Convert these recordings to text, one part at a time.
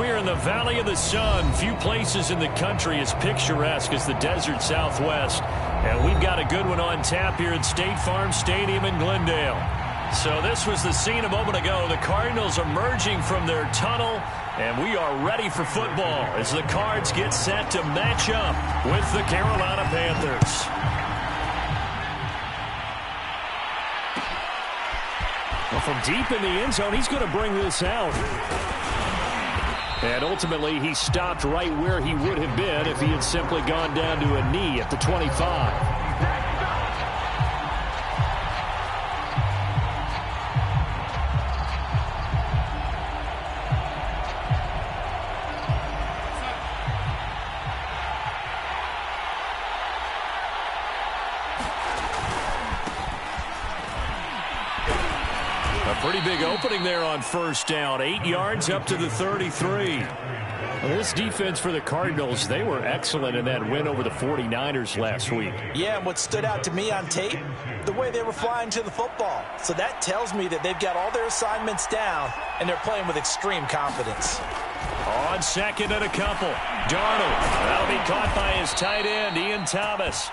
We are in the Valley of the Sun. Few places in the country as picturesque as the desert Southwest. And we've got a good one on tap here at State Farm Stadium in Glendale. So this was the scene a moment ago. The Cardinals emerging from their tunnel, and we are ready for football as the Cards get set to match up with the Carolina Panthers. Well, from deep in the end zone, he's going to bring this out. And ultimately, he stopped right where he would have been if he had simply gone down to a knee at the 25. Pretty big opening there on first down. 8 yards up to the 33. Well, this defense for the Cardinals, they were excellent in that win over the 49ers last week. Yeah, and what stood out to me on tape, the way they were flying to the football. So that tells me that they've got all their assignments down, and they're playing with extreme confidence. On second and a couple. Darnold. That'll be caught by his tight end, Ian Thomas.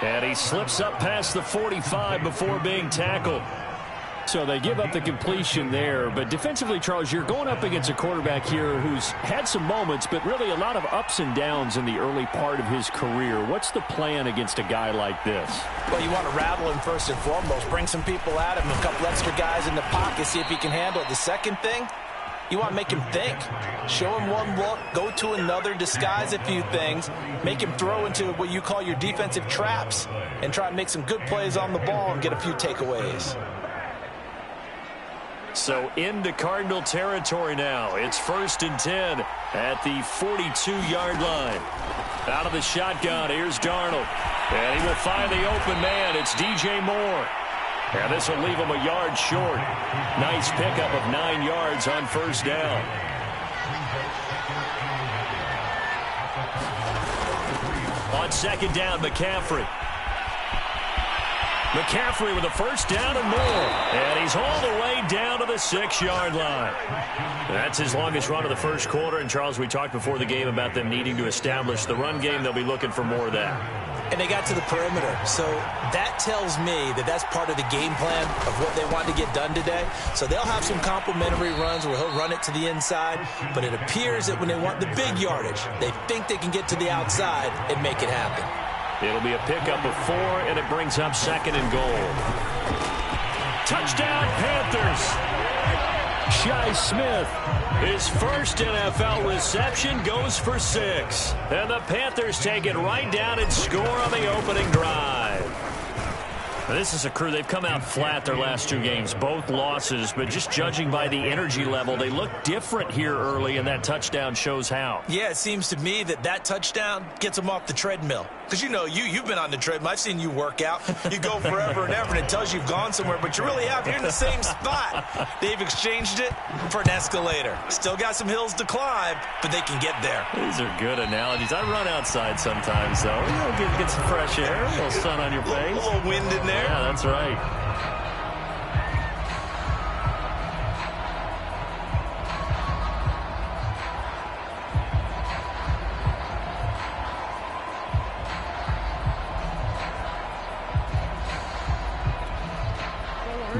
And he slips up past the 45 before being tackled. So they give up the completion there. But defensively, Charles, you're going up against a quarterback here who's had some moments, but really a lot of ups and downs in the early part of his career. What's the plan against a guy like this? Well, you want to rattle him first and foremost. Bring some people at him, a couple extra guys in the pocket, see if he can handle it. The second thing, you want to make him think. Show him one look, go to another, disguise a few things, make him throw into what you call your defensive traps, and try and make some good plays on the ball and get a few takeaways. So into Cardinal territory now. It's 1st and 10 at the 42-yard line. Out of the shotgun, here's Darnold. And he will find the open man. It's DJ Moore. And this will leave him a yard short. Nice pickup of 9 yards on first down. On second down, McCaffrey. McCaffrey with a first down and more. And he's all the way down to the 6-yard line. That's his longest run of the first quarter. And, Charles, we talked before the game about them needing to establish the run game. They'll be looking for more of that. And they got to the perimeter. So that tells me that that's part of the game plan of what they want to get done today. So they'll have some complementary runs where he'll run it to the inside. But it appears that when they want the big yardage, they think they can get to the outside and make it happen. It'll be a pickup of 4, and it brings up 2nd and goal. Touchdown, Panthers! Shi Smith, his first NFL reception, goes for 6. And the Panthers take it right down and score on the opening drive. This is a crew, they've come out flat their last 2 games, both losses, but just judging by the energy level, they look different here early, and that touchdown shows how. Yeah, it seems to me that touchdown gets them off the treadmill. Because, you know, you've been on the treadmill. I've seen you work out. You go forever and ever, and it tells you you've gone somewhere, but you're really out here in the same spot. They've exchanged it for an escalator. Still got some hills to climb, but they can get there. These are good analogies. I run outside sometimes, though. You know, get some fresh air, a little sun on your face. A little wind in there. Yeah, that's right.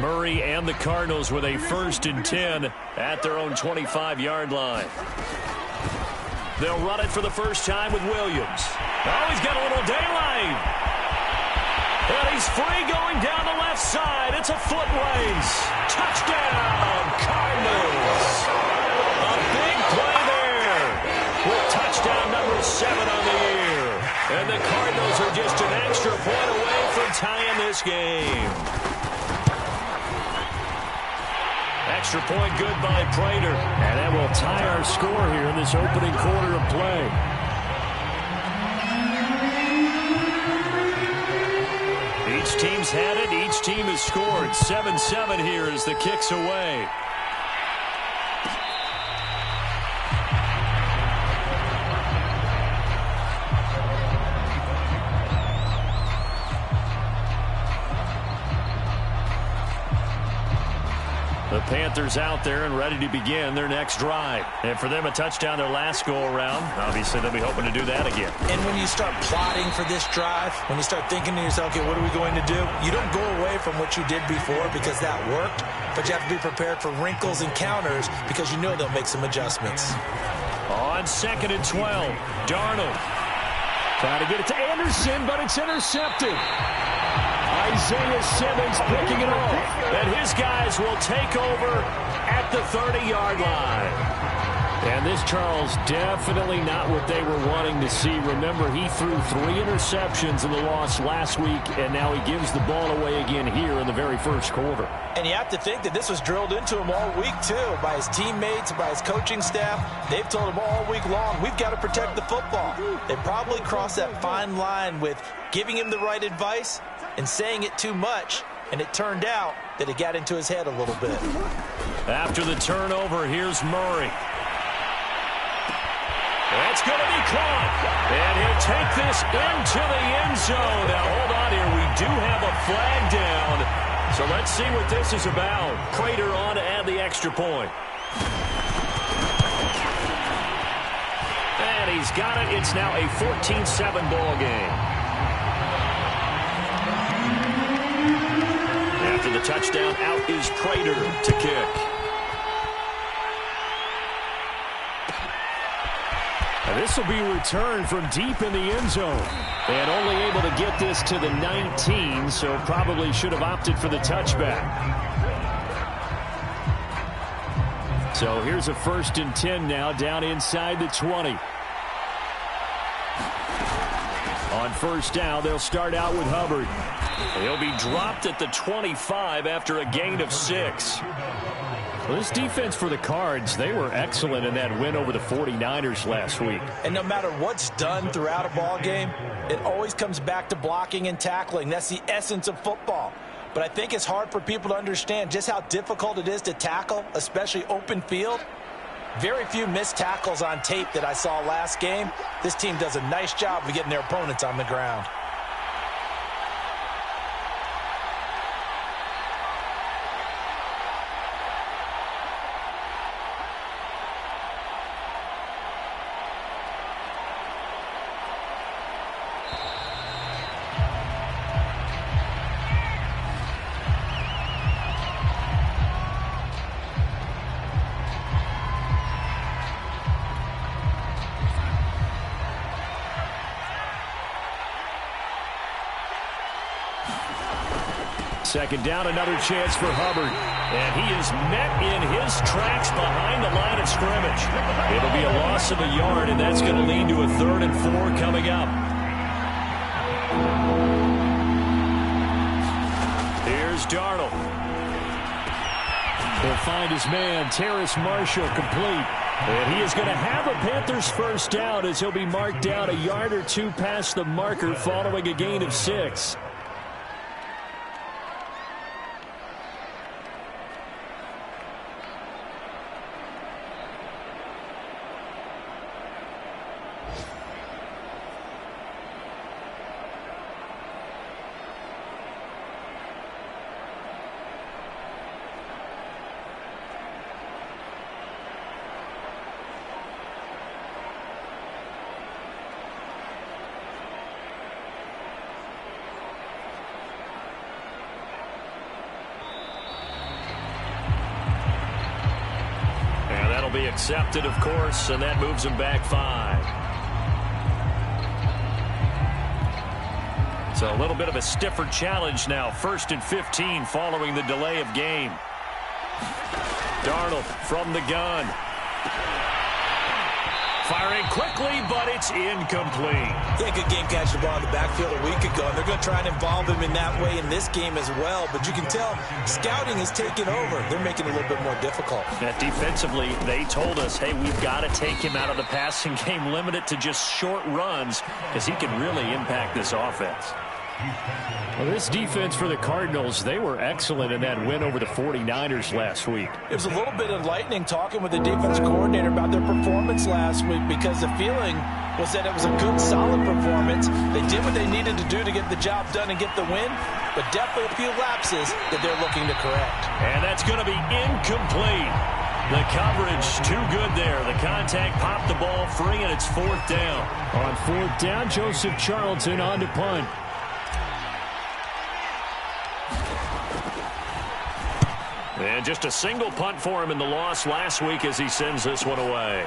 Murray and the Cardinals with a 1st and 10 at their own 25-yard line. They'll run it for the first time with Williams. Oh, he's got a little daylight. And he's free going down the left side. It's a foot race. Touchdown, Cardinals. A big play there with touchdown number 7 on the year. And the Cardinals are just an extra point away from tying this game. Extra point good by Prater. And that will tie our score here in this opening quarter of play. Each team's had it. Each team has scored. 7-7 here as the kick's away. The Panthers out there and ready to begin their next drive. And for them, a touchdown their last go-around. Obviously, they'll be hoping to do that again. And when you start plotting for this drive, when you start thinking to yourself, okay, what are we going to do? You don't go away from what you did before because that worked, but you have to be prepared for wrinkles and counters because you know they'll make some adjustments. On 2nd and 12, Darnold. Trying to get it to Anderson, but it's intercepted. Isaiah Simmons picking it off. And his guys will take over at the 30-yard line. And this, Charles, definitely not what they were wanting to see. Remember, he threw 3 interceptions in the loss last week, and now he gives the ball away again here in the very first quarter. And you have to think that this was drilled into him all week, too, by his teammates, by his coaching staff. They've told him all week long, we've got to protect the football. They probably crossed that fine line with giving him the right advice and saying it too much, and it turned out that it got into his head a little bit. After the turnover, here's Murray. That's going to be caught, and he'll take this into the end zone. Now, hold on here. We do have a flag down, so let's see what this is about. Prater on to add the extra point. And he's got it. It's now a 14-7 ball game. After the touchdown, out is Prater to kick. And this will be returned from deep in the end zone. And only able to get this to the 19, so probably should have opted for the touchback. So here's a 1st and 10 now, down inside the 20. On 1st down, they'll start out with Hubbard. He'll be dropped at the 25 after a gain of 6. Well, this defense for the Cards, they were excellent in that win over the 49ers last week. And no matter what's done throughout a ball game, it always comes back to blocking and tackling. That's the essence of football. But I think it's hard for people to understand just how difficult it is to tackle, especially open field. Very few missed tackles on tape that I saw last game. This team does a nice job of getting their opponents on the ground. Second down, another chance for Hubbard. And he is met in his tracks behind the line of scrimmage. It'll be a loss of a yard, and that's going to lead to a 3rd and 4 coming up. Here's Darnold. He'll find his man, Terrace Marshall, complete. And he is going to have a Panthers 1st down as he'll be marked down a yard or 2 past the marker following a gain of 6. Be accepted, of course, and that moves him back 5. So a little bit of a stiffer challenge now. 1st and 15 following the delay of game. Darnold from the gun. Firing quickly, but it's incomplete. Yeah, good game catching the ball in the backfield a week ago, and they're going to try and involve him in that way in this game as well. But you can tell scouting is taking over. They're making it a little bit more difficult. Defensively, they told us, hey, we've got to take him out of the passing game, limit it to just short runs, because he can really impact this offense. Well, this defense for the Cardinals, they were excellent in that win over the 49ers last week. It was a little bit enlightening talking with the defense coordinator about their performance last week, because the feeling was that it was a good, solid performance. They did what they needed to do to get the job done and get the win, but definitely a few lapses that they're looking to correct. And that's going to be incomplete. The coverage too good there. The contact popped the ball free, and it's 4th down. On 4th down, Joseph Charlton on to punt. And just a single punt for him in the loss last week as he sends this one away.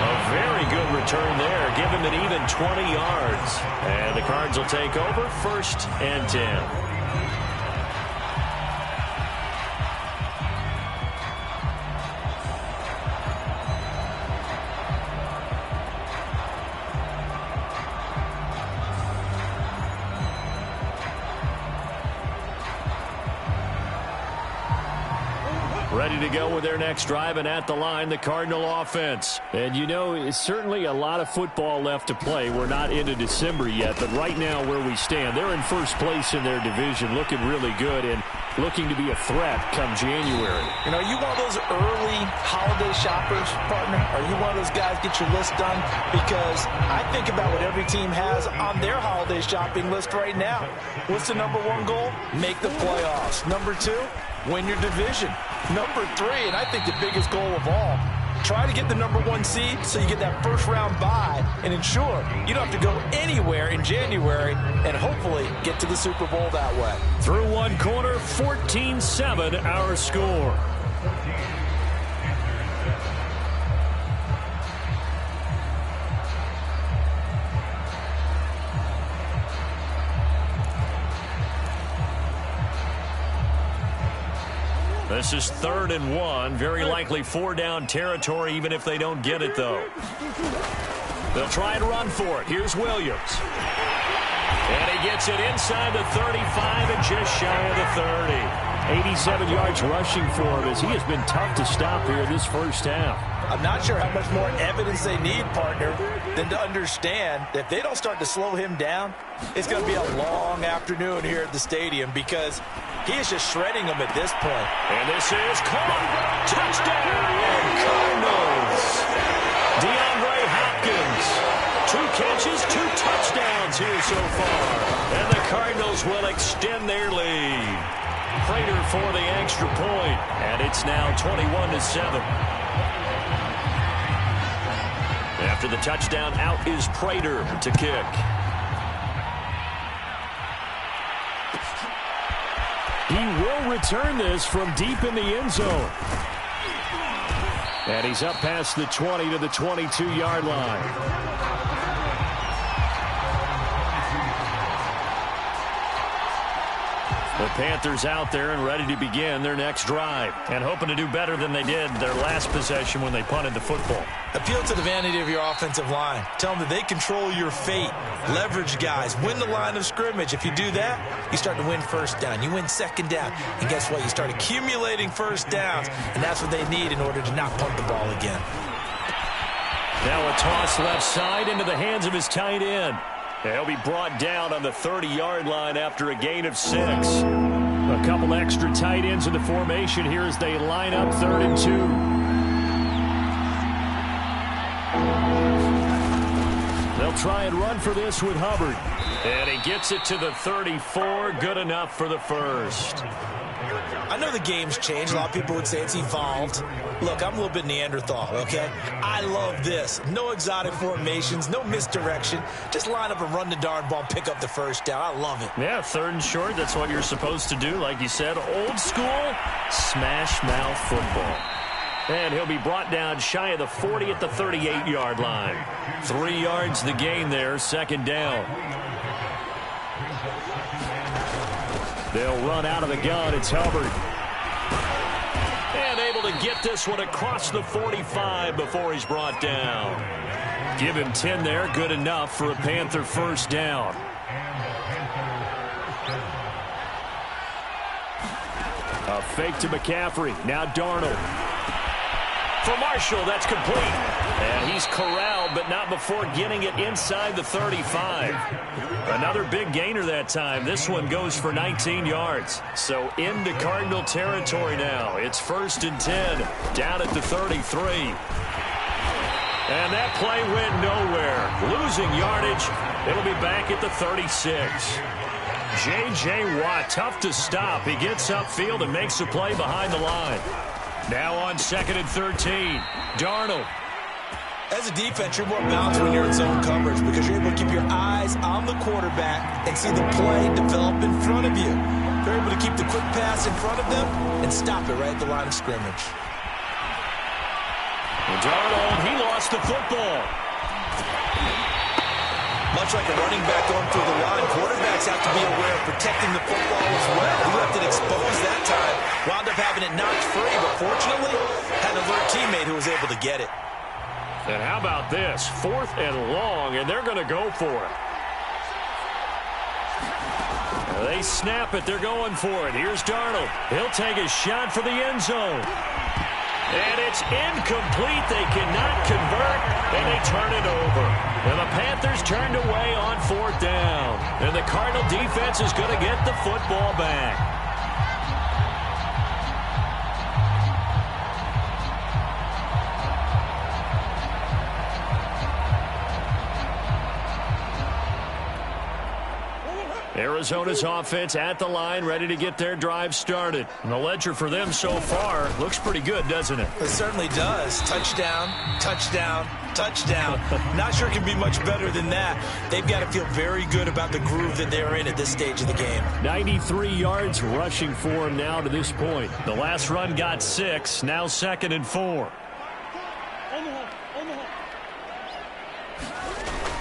A very good return there. Give him an even 20 yards. And the Cards will take over 1st and 10. Ready to go with their next drive, and at the line, the Cardinal offense. And you know, it's certainly a lot of football left to play. We're not into December yet, but right now where we stand, they're in first place in their division, looking really good and looking to be a threat come January. You know, are you one of those early holiday shoppers, partner? Are you one of those guys get your list done? Because I think about what every team has on their holiday shopping list right now. What's the #1 goal? Make the playoffs. #2, win your division. #3, and I think the biggest goal of all, try to get the #1 seed so you get that first-round bye and ensure you don't have to go anywhere in January and hopefully get to the Super Bowl that way. Through one quarter, 14-7 our score. This is 3rd and 1. Very likely 4-down territory, even if they don't get it, though. They'll try and run for it. Here's Williams. And he gets it inside the 35 and just shy of the 30. 87 yards rushing for him as he has been tough to stop here this first half. I'm not sure how much more evidence they need, partner, than to understand that if they don't start to slow him down, it's going to be a long afternoon here at the stadium, because he is just shredding them at this point. And this is caught. Touchdown, Cardinals. DeAndre Hopkins. 2 catches, 2 touchdowns here so far. And the Cardinals will extend their lead. Prater for the extra point. And it's now 21-7. After the touchdown, out is Prater to kick. He will return this from deep in the end zone. And he's up past the 20 to the 22-yard line. The Panthers out there and ready to begin their next drive, and hoping to do better than they did their last possession when they punted the football. Appeal to the vanity of your offensive line. Tell them that they control your fate. Leverage guys. Win the line of scrimmage. If you do that, you start to win first down. You win second down. And guess what? You start accumulating first downs, and that's what they need in order to not punt the ball again. Now a toss left side into the hands of his tight end. He'll be brought down on the 30-yard line after a gain of 6. A couple extra tight ends in the formation here as they line up 3rd and 2. They'll try and run for this with Hubbard. And he gets it to the 34. Good enough for the first. I know the game's changed. A lot of people would say it's evolved. Look, I'm a little bit Neanderthal, okay? I love this. No exotic formations, no misdirection. Just line up and run the darn ball, pick up the first down. I love it. Yeah, 3rd and short. That's what you're supposed to do. Like you said, old school smash mouth football. And he'll be brought down shy of the 40 at the 38-yard line. 3 yards the gain there, 2nd down. They'll run out of the gun. It's Hubbard. And able to get this one across the 45 before he's brought down. Give him 10 there. Good enough for a Panther first down. A fake to McCaffrey. Now Darnold. For Marshall, that's complete. And he's corralled but not before getting it inside the 35. Another big gainer that time. This one goes for 19 yards. So into Cardinal territory now. It's 1st and 10, down at the 33. And that play went nowhere. Losing yardage. It'll be back at the 36. J.J. Watt, tough to stop. He gets upfield and makes the play behind the line. Now on 2nd and 13, Darnold. As a defense, you're more balanced when you're in zone coverage because you're able to keep your eyes on the quarterback and see the play develop in front of you. You're able to keep the quick pass in front of them and stop it right at the line of scrimmage. Darnold, he lost the football. Much like a running back going through the line, quarterbacks have to be aware of protecting the football as well. He left it exposed that time, wound up having it knocked free, but fortunately had an alert teammate who was able to get it. And how about this? 4th and long, and they're going to go for it. They snap it. They're going for it. Here's Darnold. He'll take a shot for the end zone. And it's incomplete. They cannot convert, and they turn it over. And the Panthers turned away on 4th down. And the Cardinal defense is going to get the football back. Arizona's offense at the line, ready to get their drive started. And the ledger for them so far looks pretty good, doesn't it? It certainly does. Touchdown, touchdown, touchdown. Not sure it can be much better than that. They've got to feel very good about the groove that they're in at this stage of the game. 93 yards rushing for him now to this point. The last run got 6, now 2nd and 4.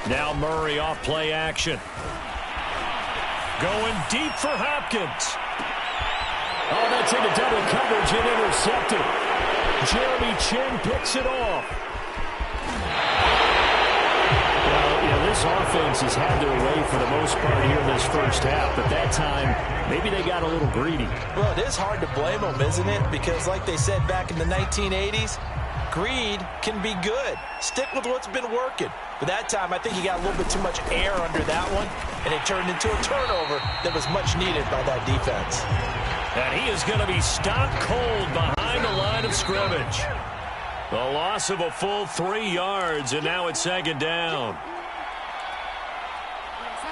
Now Murray off play action. Going deep for Hopkins. Oh, that's into double coverage and intercepted. Jeremy Chin picks it off. Well, this offense has had their way for the most part here in this first half, but that time, maybe they got a little greedy. Well, it is hard to blame them, isn't it? Because like they said back in the 1980s, greed can be good. Stick with what's been working. But that time, I think he got a little bit too much air under that one, and it turned into a turnover that was much needed by that defense. And he is going to be stopped cold behind the line of scrimmage. The loss of a full 3 yards, and now it's 2nd down.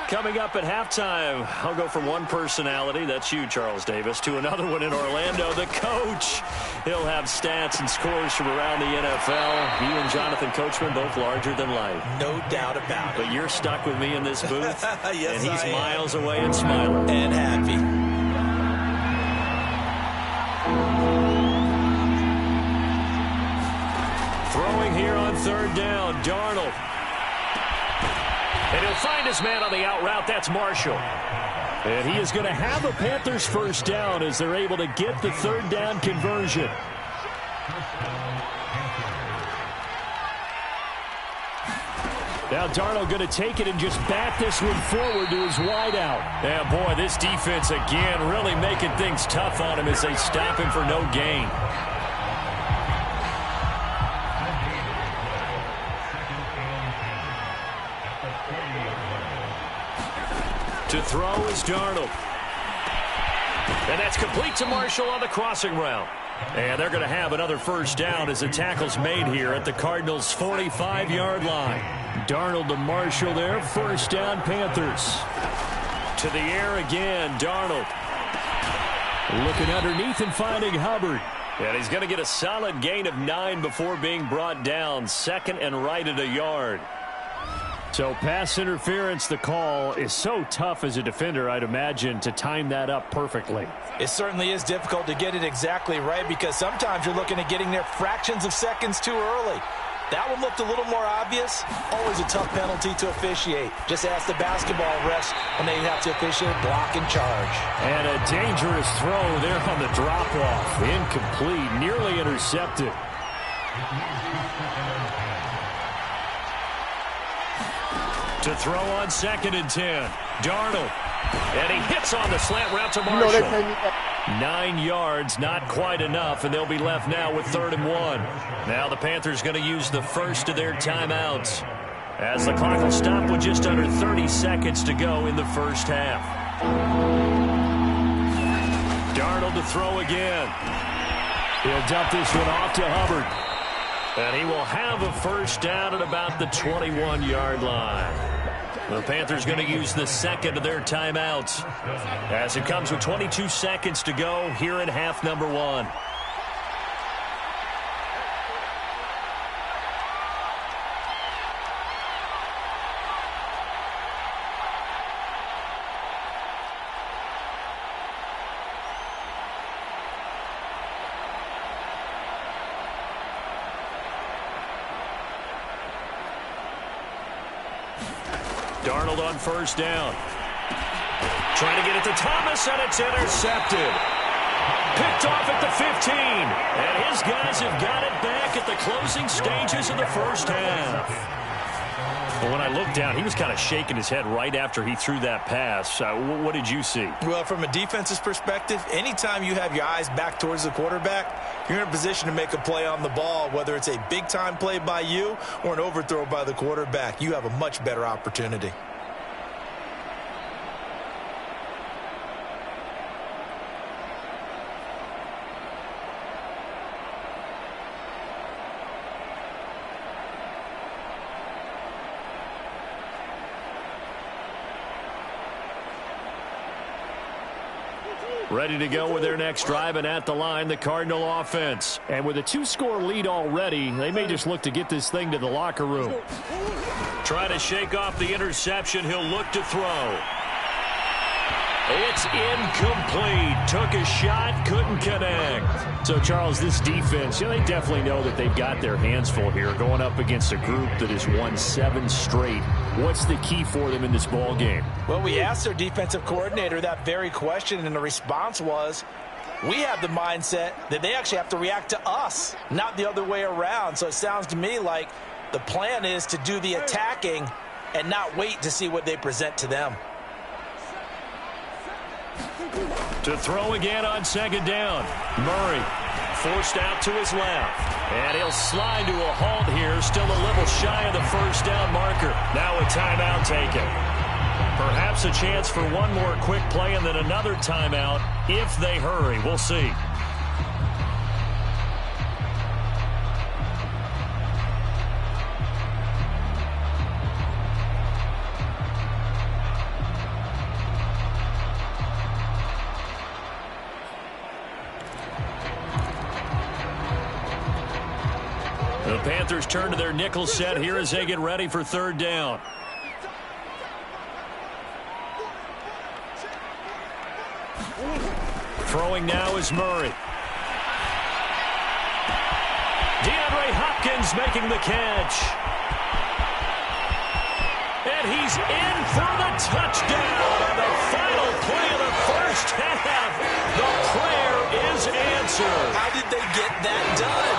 Coming up at halftime, I'll go from one personality, that's you, Charles Davis, to another one in Orlando, the coach. He'll have stats and scores from around the NFL. You and Jonathan Coachman, both larger than life. No doubt about it. But you're stuck with me in this booth, yes, and he's I am. miles away and smiling. And happy. Throwing here on 3rd down, Darnold. And he'll find his man on the out route. That's Marshall. And he is going to have a Panthers first down as they're able to get the 3rd down conversion. Now Darnold going to take it and just bat this one forward to his wideout. Yeah, boy, this defense again really making things tough on him as they stop him for no gain. To throw is Darnold. And that's complete to Marshall on the crossing route. And they're going to have another first down as the tackle's made here at the Cardinals' 45-yard line. Darnold to Marshall there. First down, Panthers. To the air again, Darnold. Looking underneath and finding Hubbard. And he's going to get a solid gain of 9 before being brought down. 2nd and right at a yard. So pass interference, the call is so tough as a defender, I'd imagine, to time that up perfectly. It certainly is difficult to get it exactly right because sometimes you're looking at getting there fractions of seconds too early. That one looked a little more obvious. Always a tough penalty to officiate. Just ask the basketball refs when they have to officiate block and charge. And a dangerous throw there on the drop-off. Incomplete, nearly intercepted. To throw on 2nd and 10. Darnold. And he hits on the slant route to Marshall. 9 yards, not quite enough, and they'll be left now with 3rd and 1. Now the Panthers going to use the first of their timeouts, as the clock will stop with just under 30 seconds to go in the first half. Darnold to throw again. He'll dump this one off to Hubbard. And he will have a first down at about the 21-yard line. The Panthers going to use the second of their timeouts, as it comes with 22 seconds to go here in half number 1. Darnold on first down. Trying to get it to Thomas, and it's intercepted. Picked off at the 15. And his guys have got it back at the closing stages of the first half. Well, when I looked down, he was kind of shaking his head right after he threw that pass. What did you see? Well, from a defense's perspective, anytime you have your eyes back towards the quarterback, you're in a position to make a play on the ball, whether it's a big-time play by you or an overthrow by the quarterback. You have a much better opportunity. Ready to go with their next drive, and at the line, the Cardinal offense. And with a 2-score lead already, they may just look to get this thing to the locker room. Try to shake off the interception. He'll look to throw. It's incomplete. Took a shot, couldn't connect. So, Charles, this defense, they definitely know that they've got their hands full here, going up against a group that has won 7 straight. What's the key for them in this ball game? Well, we asked their defensive coordinator that very question, and the response was, we have the mindset that they actually have to react to us, not the other way around. So it sounds to me like the plan is to do the attacking and not wait to see what they present to them. To throw again on second down. Murray forced out to his left. And he'll slide to a halt here, still a little shy of the first down marker. Now a timeout taken. Perhaps a chance for one more quick play and then another timeout if they hurry. We'll see. The Panthers turn to their nickel set here as they get ready for third down. Throwing now is Murray. DeAndre Hopkins making the catch. And he's in for the touchdown. And the final play of the first half. The prayer is answered. How did they get that done?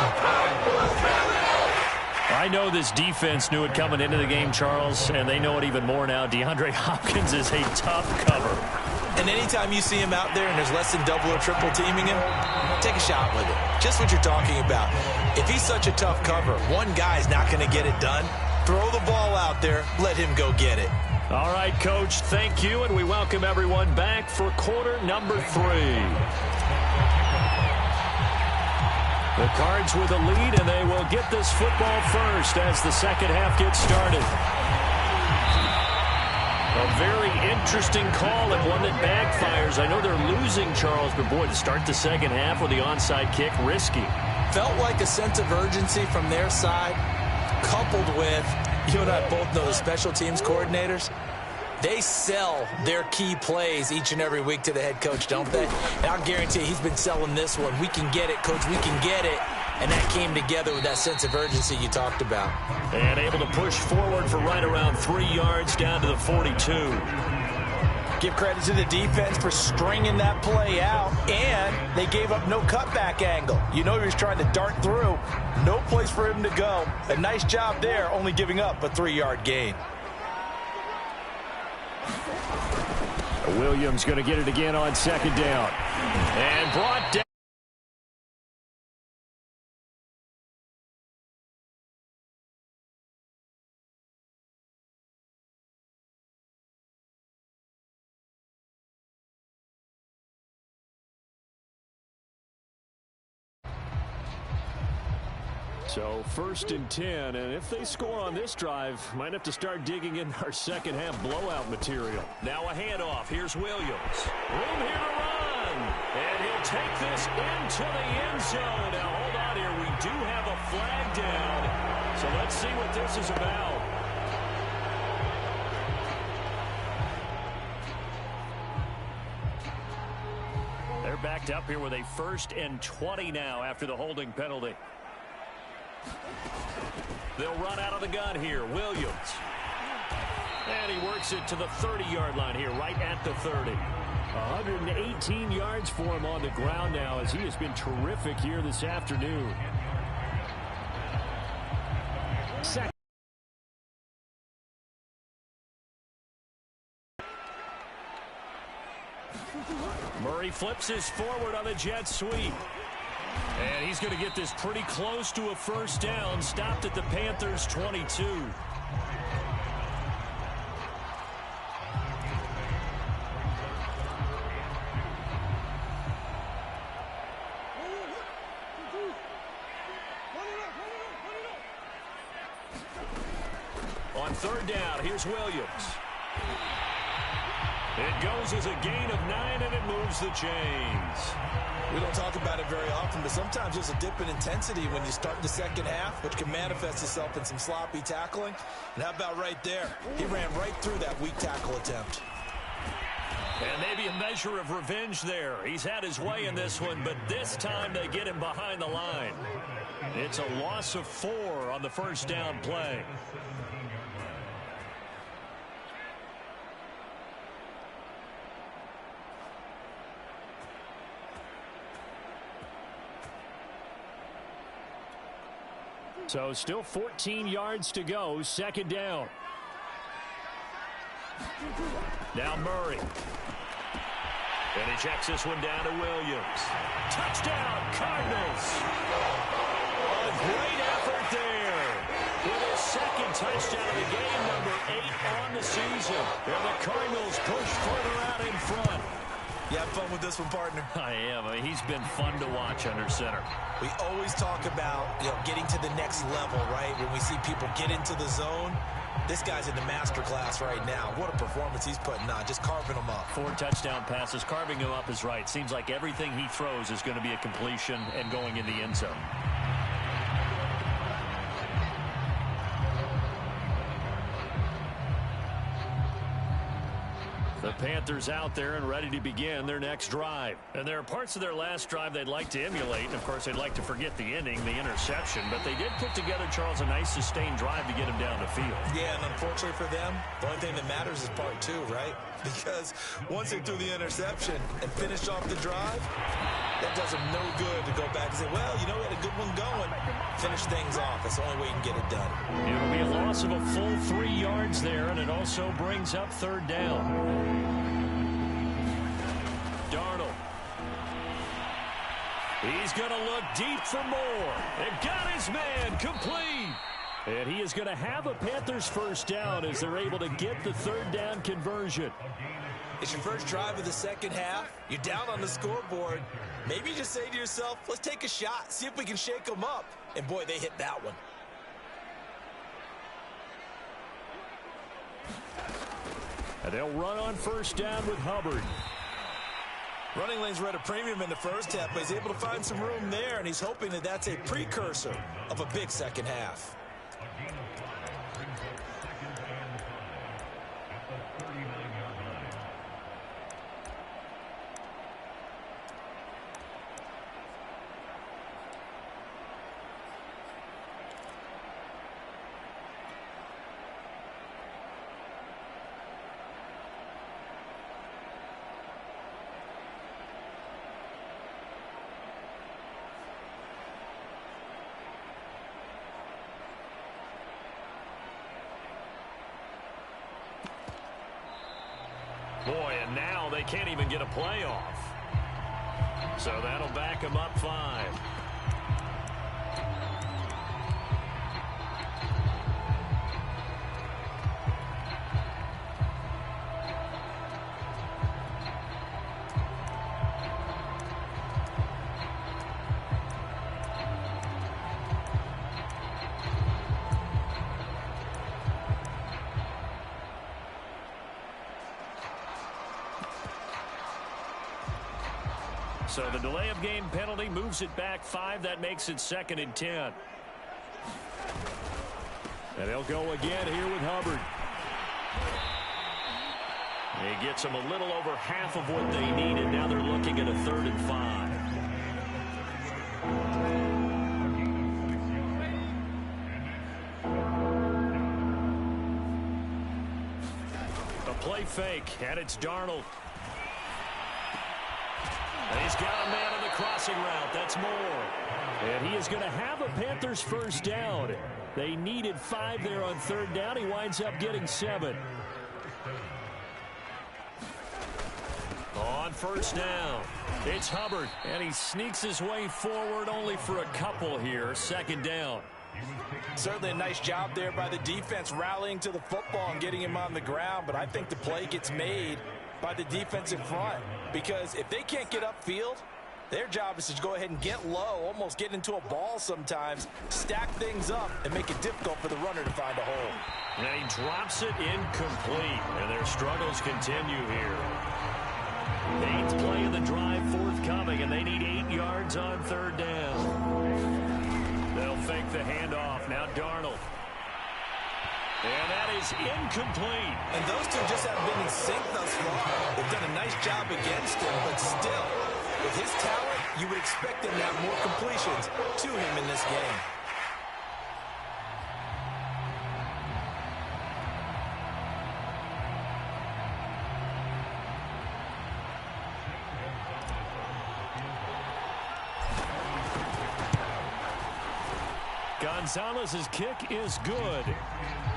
I know this defense knew it coming into the game, Charles, and they know it even more now. DeAndre Hopkins is a tough cover. And anytime you see him out there and there's less than double or triple teaming him, take a shot with it. Just what you're talking about. If he's such a tough cover, one guy's not going to get it done. Throw the ball out there. Let him go get it. All right, Coach, thank you, and we welcome everyone back for quarter number 3. The Cards with a lead, and they will get this football first as the second half gets started. A very interesting call and one that backfires. I know they're losing, Charles, but boy, to start the second half with the onside kick, risky. Felt like a sense of urgency from their side, coupled with, you and I both know the special teams coordinators, they sell their key plays each and every week to the head coach, don't they? And I'll guarantee you, he's been selling this one. We can get it, Coach, we can get it. And that came together with that sense of urgency you talked about. And able to push forward for right around 3 yards down to the 42. Give credit to the defense for stringing that play out, and they gave up no cutback angle. You know he was trying to dart through. No place for him to go. A nice job there, only giving up a 3-yard gain. Williams going to get it again on second down. And brought down. So 1st and 10, and if they score on this drive, might have to start digging in our second half blowout material. Now a handoff. Here's Williams. Room here to run. And he'll take this into the end zone. Now hold on here. We do have a flag down. So let's see what this is about. They're backed up here with a 1st and 20 now after the holding penalty. They'll run out of the gun here. Williams. And he works it to the 30-yard line here, right at the 30. 118 yards for him on the ground now, as he has been terrific here this afternoon. Murray flips his forward on the jet sweep. And he's going to get this pretty close to a 1st down. Stopped at the Panthers' 22. On 3rd down, here's Williams. It goes as a gain of 9, and it moves the chains. We don't talk about it very often, but sometimes there's a dip in intensity when you start the second half, which can manifest itself in some sloppy tackling. And how about right there? He ran right through that weak tackle attempt. And maybe a measure of revenge there. He's had his way in this one, but this time they get him behind the line. It's a loss of 4 on the 1st down play. So still 14 yards to go, 2nd down. Now Murray. And he checks this one down to Williams. Touchdown, Cardinals. A great effort there. With his 2nd touchdown of the game, number 8 on the season. And the Cardinals push further out in front. You have fun with this one, partner? I am. I mean, he's been fun to watch under center. We always talk about, getting to the next level, right? When we see people get into the zone, this guy's in the master class right now. What a performance he's putting on, just carving them up. 4 touchdown passes. Carving him up is right. Seems like everything he throws is going to be a completion and going in the end zone. The Panthers out there and ready to begin their next drive. And there are parts of their last drive they'd like to emulate. And, of course, they'd like to forget the ending, the interception. But they did put together, Charles, a nice sustained drive to get him down the field. Yeah, and unfortunately for them, the only thing that matters is part 2, right? Because once they threw the interception and finished off the drive, that does them no good to go back and say, well, we had a good one going. Finish things off. That's the only way you can get it done. It'll be a loss of a full 3 yards there, and it also brings up 3rd down. Darnold. He's going to look deep for more. And got his man complete. And he is going to have a Panthers 1st down as they're able to get the 3rd down conversion. It's your first drive of the second half. You're down on the scoreboard. Maybe you just say to yourself, let's take a shot, see if we can shake them up. And, boy, they hit that one. And they'll run on 1st down with Hubbard. Running lanes were at a premium in the first half, but he's able to find some room there, and he's hoping that that's a precursor of a big second half. Boy, and now they can't even get a playoff. So that'll back them up 5. So the delay of game penalty moves it back 5. That makes it 2nd and 10. And they'll go again here with Hubbard. He gets them a little over half of what they needed. Now they're looking at a 3rd and 5. A play fake, and it's Darnold. And he's got a man on the crossing route. That's Moore. And he is going to have a Panthers first down. They needed 5 there on 3rd down. He winds up getting 7. On 1st down, it's Hubbard. And he sneaks his way forward only for a couple here. 2nd down. Certainly a nice job there by the defense rallying to the football and getting him on the ground. But I think the play gets made by the defensive front, because if they can't get upfield, their job is to go ahead and get low, almost get into a ball sometimes, stack things up, and make it difficult for the runner to find a hole. And he drops it incomplete, and their struggles continue here. 8th play of the drive forthcoming, and they need 8 yards on 3rd down. They'll fake the handoff. Now Darnold. And that is incomplete. And those two just haven't been in sync thus far. They've done a nice job against him, but still, with his talent, you would expect him to have more completions to him in this game. Gonzalez's kick is good.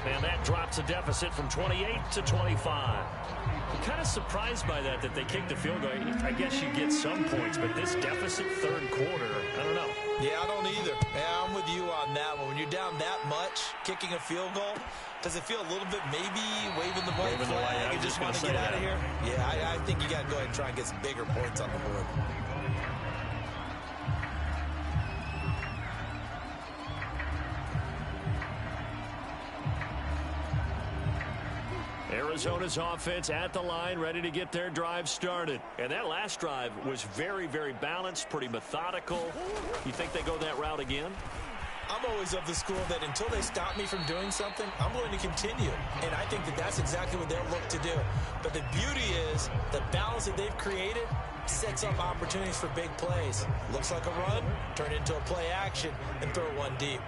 And that drops a deficit from 28 to 25. I'm kind of surprised by that they kicked the field goal. I guess you get some points, but this deficit 3rd quarter, I don't know. Yeah, I don't either. Yeah, I'm with you on that one. When you're down that much, kicking a field goal, does it feel a little bit maybe waving the white flag and just want to get out of here? Yeah, I think you got to go ahead and try and get some bigger points on the board. Arizona's offense at the line, ready to get their drive started. And that last drive was very, very balanced, pretty methodical. You think they go that route again? I'm always of the school that until they stop me from doing something, I'm going to continue. And I think that that's exactly what they'll look to do. But the beauty is the balance that they've created sets up opportunities for big plays. Looks like a run, turn it into a play action, and throw one deep.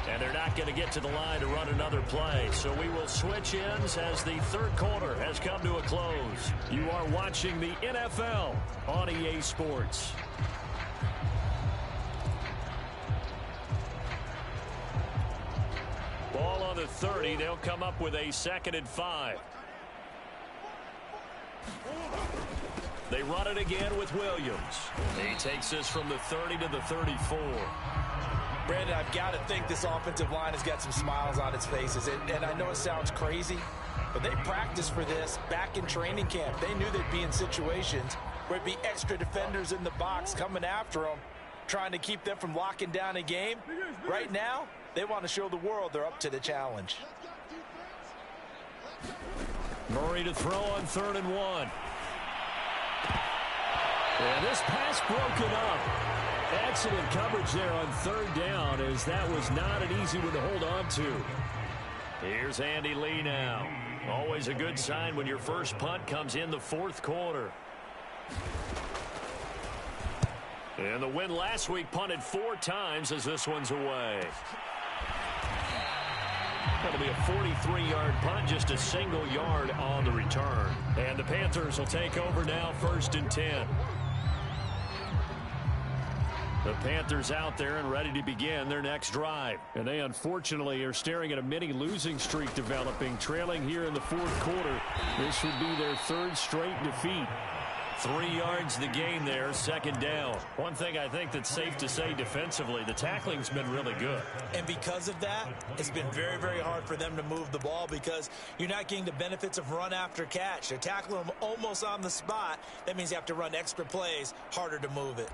And they're not going to get to the line to run another play. So we will switch ends as the 3rd quarter has come to a close. You are watching the NFL on EA Sports. Ball on the 30. They'll come up with a 2nd and 5. They run it again with Williams. He takes this from the 30 to the 34. Brandon, I've got to think this offensive line has got some smiles on its faces. And I know it sounds crazy, but they practiced for this back in training camp. They knew they'd be in situations where it'd be extra defenders in the box coming after them, trying to keep them from locking down a game. Right now, they want to show the world they're up to the challenge. Murray to throw on 3rd and 1. And this pass broken up. Excellent coverage there on 3rd down, as that was not an easy one to hold on to. Here's Andy Lee now. Always a good sign when your first punt comes in the 4th quarter. And the win last week punted 4 times as this one's away. That'll be a 43-yard punt, just a single yard on the return. And the Panthers will take over now, 1st and 10. The Panthers out there and ready to begin their next drive. And they unfortunately are staring at a mini losing streak developing, trailing here in the fourth quarter. This would be their third straight defeat. 3 yards the gain there, second down. One thing I think that's safe to say defensively, the tackling's been really good. And because of that, it's been very, very hard for them to move the ball because you're not getting the benefits of run after catch. They're tackling them almost on the spot. That means you have to run extra plays, harder to move it.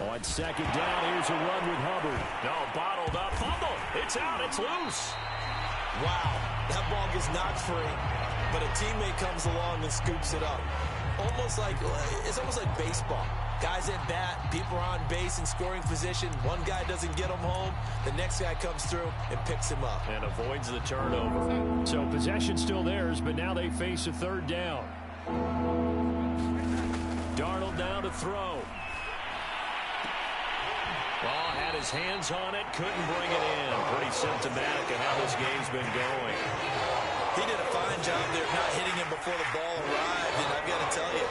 On second down, here's a run with Hubbard. No, bottled up, fumble. It's out, it's loose. Wow, that ball gets knocked free, but a teammate comes along and scoops it up. It's almost like baseball. Guys at bat, people are on base in scoring position. One guy doesn't get him home. The next guy comes through and picks him up. And avoids the turnover. So possession still theirs, but now they face a third down. Darnold down to throw. Well, had his hands on it, couldn't bring it in. Pretty symptomatic of how this game's been going. He did a fine job there of not hitting him before the ball arrived. And I've got to tell you,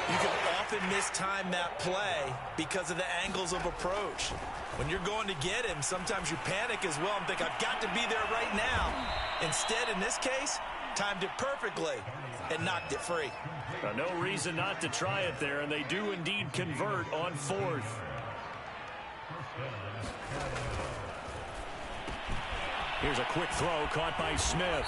you can often mistime that play because of the angles of approach. When you're going to get him, sometimes you panic as well and think, I've got to be there right now. Instead, in this case, timed it perfectly and knocked it free. No reason not to try it there, and they do indeed convert on fourth. Here's a quick throw caught by Smith.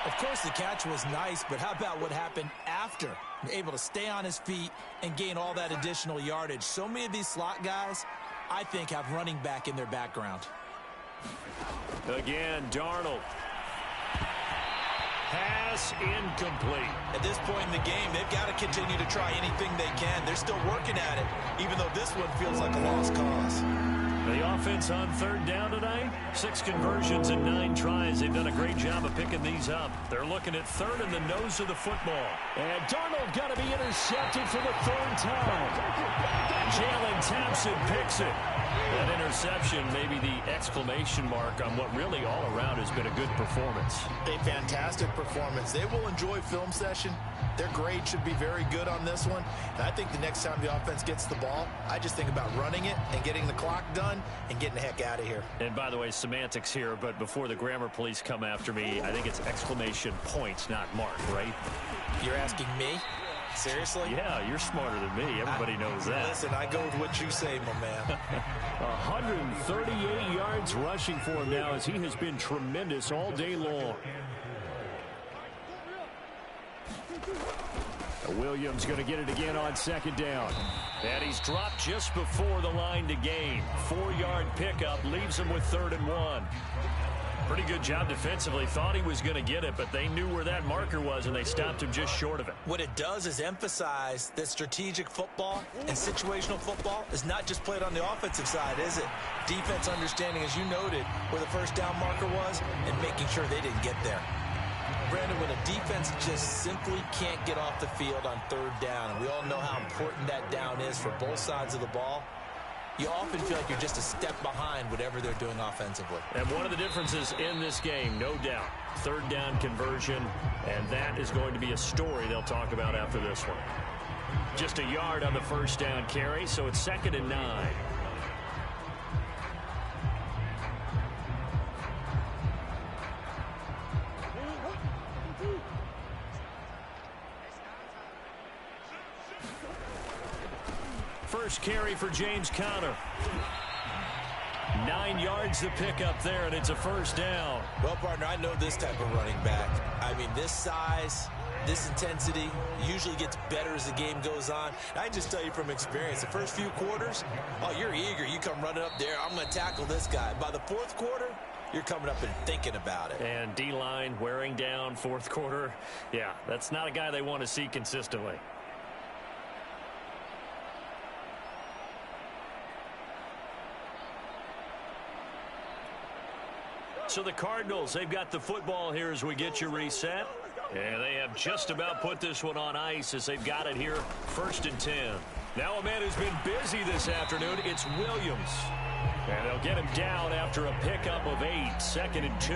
Of course, the catch was nice, but how about what happened after? Able to stay on his feet and gain all that additional yardage. So many of these slot guys, I think, have running back in their background. Again, Darnold. Pass incomplete. At this point in the game, they've got to continue to try anything they can. They're still working at it, even though this one feels like a lost cause. The offense on third down today, 6 conversions and 9 tries. They've done a great job of picking these up. They're looking at third in the nose of the football. And Darnold got to be intercepted for the third time. Jalen Thompson picks it. That interception, maybe the exclamation mark on what really all around has been a good performance. A fantastic performance. They will enjoy film session. Their grade should be very good on this one. And I think the next time the offense gets the ball, I just think about running it and getting the clock done and getting the heck out of here. And by the way, semantics here, but before the grammar police come after me, I think it's exclamation points, not mark, right? You're asking me? Seriously? Yeah, you're smarter than me. Everybody knows that. Listen, I go with what you say, my man. 138 yards rushing for him now as he has been tremendous all day long. Williams going to get it again on second down. And he's dropped just before the line to gain. 4-yard pickup leaves him with 3rd and 1. Pretty good job defensively. Thought he was going to get it, but they knew where that marker was, and they stopped him just short of it. What it does is emphasize that strategic football and situational football is not just played on the offensive side, is it? Defense understanding, as you noted, where the first down marker was and making sure they didn't get there. Brandon, when a defense just simply can't get off the field on third down, and we all know how important that down is for both sides of the ball, you often feel like you're just a step behind whatever they're doing offensively. And one of the differences in this game, no doubt, third down conversion, and that is going to be a story they'll talk about after this one. Just a yard on the first down carry, so it's 2nd and 9. First carry for James Conner. 9 yards to pick up there, and it's a first down. Well, partner, I know this type of running back. I mean, this size, this intensity usually gets better as the game goes on. I can just tell you from experience, the first few quarters, oh, you're eager. You come running up there, I'm going to tackle this guy. By the fourth quarter, you're coming up and thinking about it. And D-line wearing down fourth quarter. Yeah, that's not a guy they want to see consistently. So the Cardinals, they've got the football here as we get you reset. And they have just about put this one on ice as they've got it here, 1st and 10. Now a man who's been busy this afternoon, it's Williams. And they'll get him down after a pickup of 8, 2nd and 2.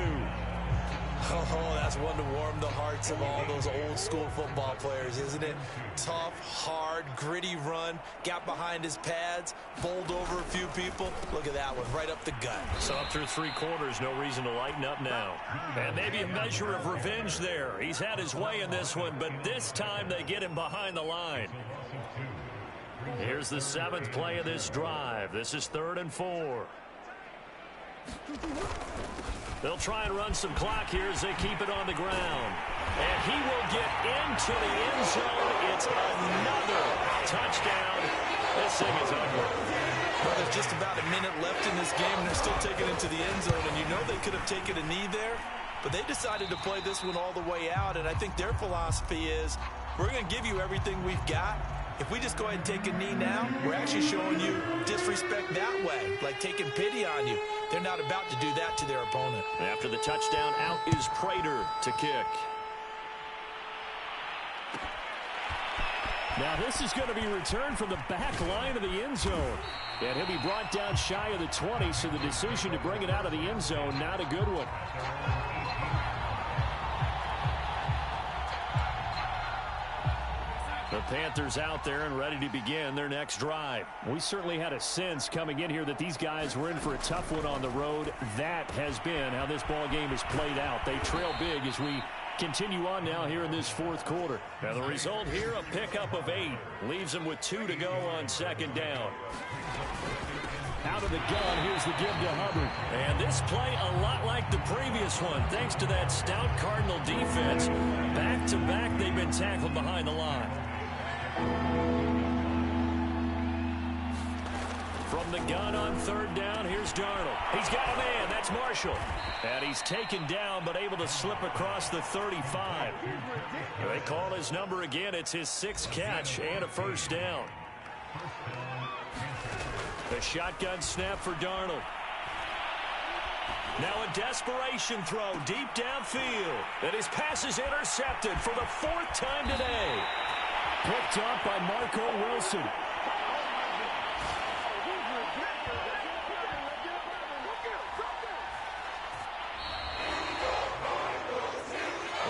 Oh, that's one to warm the hearts of all those old-school football players, isn't it? Tough, hard, gritty run, got behind his pads, bowled over a few people. Look at that one, right up the gut. So up through 3 quarters, no reason to lighten up now. And maybe a measure of revenge there. He's had his way in this one, but this time they get him behind the line. Here's the 7th play of this drive. This is 3rd and 4. They'll try and run some clock here as they keep it on the ground. And he will get into the end zone. It's another touchdown. This thing is ugly. Well, there's just about a minute left in this game, and they're still taking it to the end zone. And you know they could have taken a knee there, but they decided to play this one all the way out. And I think their philosophy is, we're going to give you everything we've got. If we just go ahead and take a knee now, we're actually showing you disrespect that way, like taking pity on you. They're not about to do that to their opponent. After the touchdown, out is Prater to kick. Now this is going to be returned from the back line of the end zone. And he'll be brought down shy of the 20, so the decision to bring it out of the end zone, not a good one. The Panthers out there and ready to begin their next drive. We certainly had a sense coming in here that these guys were in for a tough one on the road. That has been how this ball game has played out. They trail big as we continue on now here in this 4th quarter. Now the result here, a pickup of 8. Leaves them with 2 to go on 2nd down. Out of the gun, here's the give to Hubbard. And this play a lot like the previous one, thanks to that stout Cardinal defense. Back-to-back, they've been tackled behind the line. From the gun on 3rd down, here's Darnold. He's got a man, that's Marshall. And he's taken down, but able to slip across the 35. They call his number again. It's his 6th catch and a 1st down. The shotgun snap for Darnold. Now a desperation throw deep downfield. And his pass is intercepted for the 4th time today. Picked up by Marco Wilson.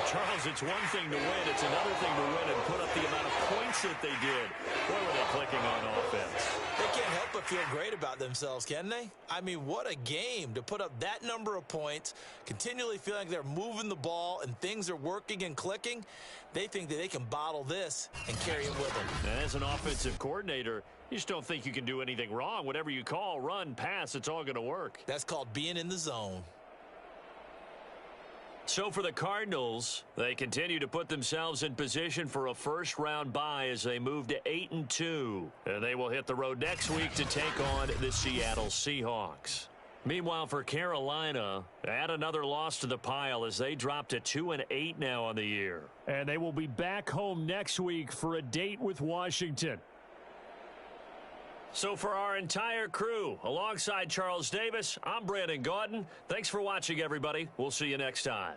Charles, it's one thing to win. It's another thing to win and put up the amount of points that they did. Boy, were they clicking on offense. They can't help but feel great about themselves, can they? I mean, what a game to put up that number of points, continually feeling like they're moving the ball and things are working and clicking. They think that they can bottle this and carry it with them. And as an offensive coordinator, you just don't think you can do anything wrong. Whatever you call, run, pass, it's all going to work. That's called being in the zone. So for the Cardinals, they continue to put themselves in position for a first-round bye as they move to 8-2. And they will hit the road next week to take on the Seattle Seahawks. Meanwhile, for Carolina, add another loss to the pile as they drop to 2-8 now on the year. And they will be back home next week for a date with Washington. So for our entire crew, alongside Charles Davis, I'm Brandon Gaudin. Thanks for watching, everybody. We'll see you next time.